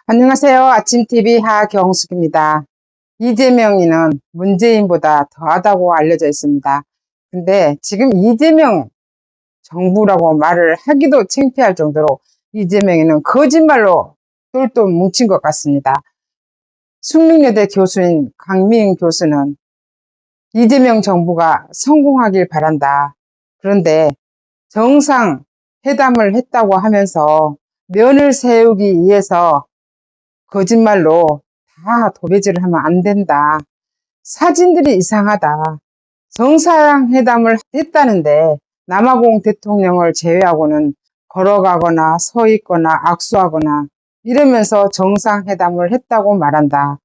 안녕하세요. 아침TV 하경숙입니다. 이재명이는 문재인보다 더하다고 알려져 있습니다. 근데 지금 이재명 정부라고 말을 하기도 창피할 정도로 이재명이는 거짓말로 똘똘 뭉친 것 같습니다. 숙명여대 교수인 강미인 교수는 이재명 정부가 성공하길 바란다. 그런데 정상회담을 했다고 하면서 면을 세우기 위해서 거짓말로 다 도배질을 하면 안 된다. 사진들이 이상하다. 정상회담을 했다는데 남아공 대통령을 제외하고는 걸어가거나 서 있거나 악수하거나 이러면서 정상회담을 했다고 말한다.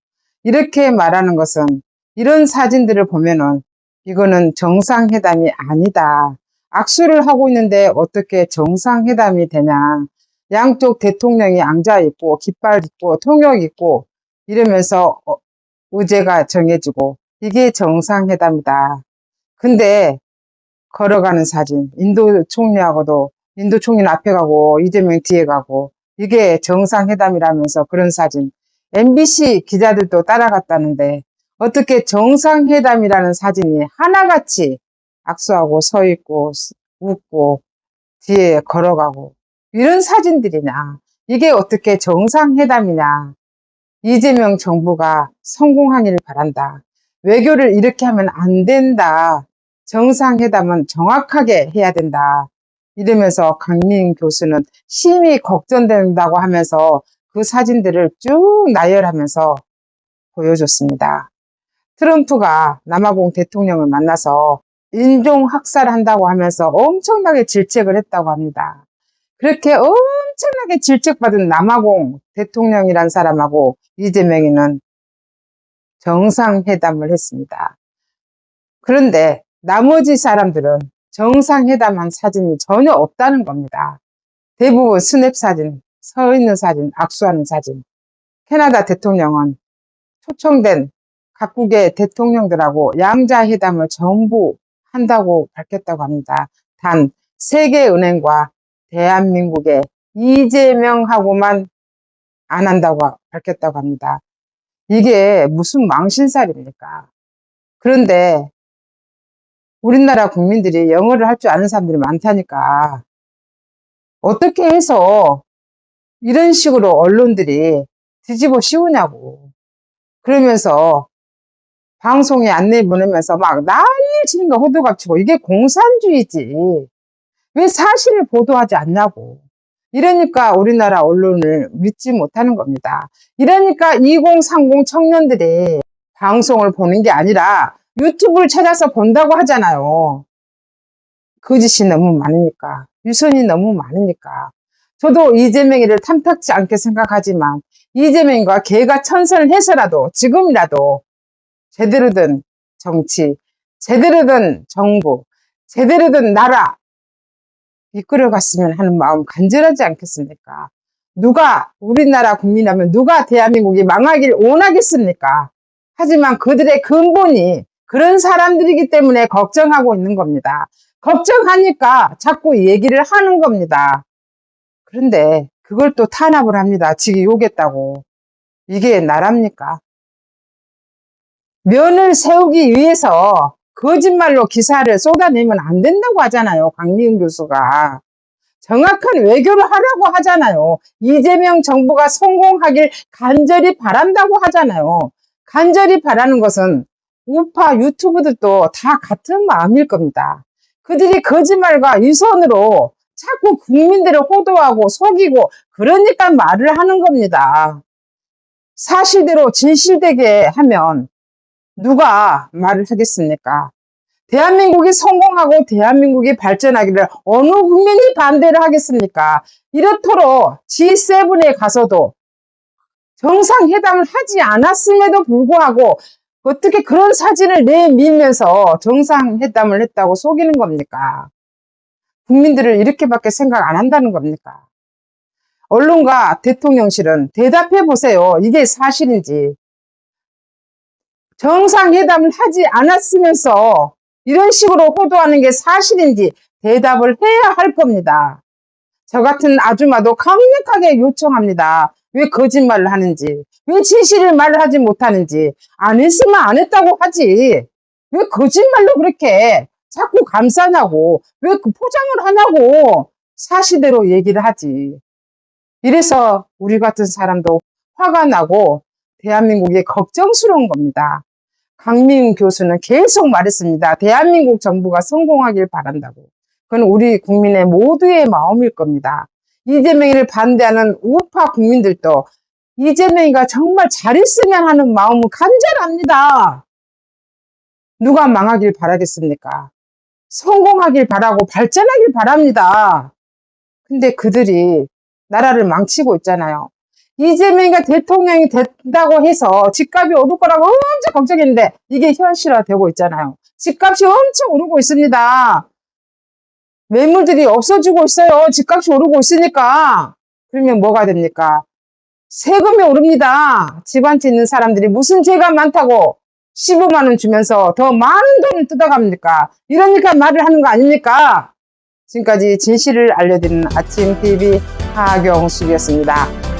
이렇게 말하는 것은 이런 사진들을 보면은 이거는 정상회담이 아니다. 악수를 하고 있는데 어떻게 정상회담이 되냐. 양쪽 대통령이 앉아있고 깃발 있고 통역 있고 이러면서 의제가 정해지고 이게 정상회담이다. 근데 걸어가는 사진, 인도 총리는 앞에 가고 이재명 뒤에 가고 이게 정상회담이라면서 그런 사진, MBC 기자들도 따라갔다는데 어떻게 정상회담이라는 사진이 하나같이 악수하고 서 있고 웃고 뒤에 걸어가고 이런 사진들이냐. 이게 어떻게 정상회담이냐. 이재명 정부가 성공하기를 바란다. 외교를 이렇게 하면 안 된다. 정상회담은 정확하게 해야 된다. 이러면서 강민 교수는 심히 걱정된다고 하면서 그 사진들을 쭉 나열하면서 보여줬습니다. 트럼프가 남아공 대통령을 만나서 인종학살한다고 하면서 엄청나게 질책을 했다고 합니다. 그렇게 엄청나게 질책받은 남아공 대통령이란 사람하고 이재명이는 정상회담을 했습니다. 그런데 나머지 사람들은 정상회담한 사진이 전혀 없다는 겁니다. 대부분 스냅 사진, 서 있는 사진, 악수하는 사진. 캐나다 대통령은 초청된 각국의 대통령들하고 양자회담을 전부 한다고 밝혔다고 합니다. 단 세계은행과 대한민국의 이재명하고만 안 한다고 밝혔다고 합니다. 이게 무슨 망신살입니까? 그런데 우리나라 국민들이 영어를 할 줄 아는 사람들이 많다니까 어떻게 해서 이런 식으로 언론들이 뒤집어 씌우냐고. 그러면서 방송에 안내 보내면서 막 난리 치는 거 호들갑 치고 이게 공산주의지. 왜 사실을 보도하지 않냐고. 이러니까 우리나라 언론을 믿지 못하는 겁니다. 이러니까 2030 청년들이 방송을 보는 게 아니라 유튜브를 찾아서 본다고 하잖아요. 거짓이 너무 많으니까. 유선이 너무 많으니까. 저도 이재명이를 탐탁지 않게 생각하지만 이재명과 걔가 천선을 해서라도 지금이라도 제대로 된 정치, 제대로 된 정부, 제대로 된 나라 이끌어갔으면 하는 마음 간절하지 않겠습니까? 누가 우리나라 국민이라면 누가 대한민국이 망하길 원하겠습니까? 하지만 그들의 근본이 그런 사람들이기 때문에 걱정하고 있는 겁니다. 걱정하니까 자꾸 얘기를 하는 겁니다. 그런데 그걸 또 탄압을 합니다. 지기 욕했다고. 이게 나랍니까? 면을 세우기 위해서 거짓말로 기사를 쏟아내면 안 된다고 하잖아요. 강미은 교수가. 정확한 외교를 하라고 하잖아요. 이재명 정부가 성공하길 간절히 바란다고 하잖아요. 간절히 바라는 것은 우파 유튜브들도 다 같은 마음일 겁니다. 그들이 거짓말과 위선으로 자꾸 국민들을 호도하고 속이고 그러니까 말을 하는 겁니다. 사실대로 진실되게 하면 누가 말을 하겠습니까? 대한민국이 성공하고 대한민국이 발전하기를 어느 국민이 반대를 하겠습니까? 이렇도록 G7에 가서도 정상회담을 하지 않았음에도 불구하고 어떻게 그런 사진을 내밀면서 정상회담을 했다고 속이는 겁니까? 국민들을 이렇게밖에 생각 안 한다는 겁니까? 언론과 대통령실은 대답해 보세요. 이게 사실인지. 정상회담을 하지 않았으면서 이런 식으로 호도하는 게 사실인지 대답을 해야 할 겁니다. 저 같은 아줌마도 강력하게 요청합니다. 왜 거짓말을 하는지, 왜 진실을 말을 하지 못하는지, 안 했으면 안 했다고 하지. 왜 거짓말로 그렇게 자꾸 감싸냐고, 왜 그 포장을 하냐고, 사실대로 얘기를 하지. 이래서 우리 같은 사람도 화가 나고 대한민국이 걱정스러운 겁니다. 강미은 교수는 계속 말했습니다. 대한민국 정부가 성공하길 바란다고. 그건 우리 국민의 모두의 마음일 겁니다. 이재명이를 반대하는 우파 국민들도 이재명이가 정말 잘했으면 하는 마음은 간절합니다. 누가 망하길 바라겠습니까? 성공하길 바라고 발전하길 바랍니다. 근데 그들이 나라를 망치고 있잖아요. 이재명이가 대통령이 된다고 해서 집값이 오를 거라고 엄청 걱정했는데 이게 현실화되고 있잖아요. 집값이 엄청 오르고 있습니다. 매물들이 없어지고 있어요. 집값이 오르고 있으니까. 그러면 뭐가 됩니까? 세금이 오릅니다. 집 한 채 있는 사람들이 무슨 죄가 많다고 15만 원 주면서 더 많은 돈을 뜯어갑니까? 이러니까 말을 하는 거 아닙니까? 지금까지 진실을 알려드리는 아침TV 하경숙이었습니다.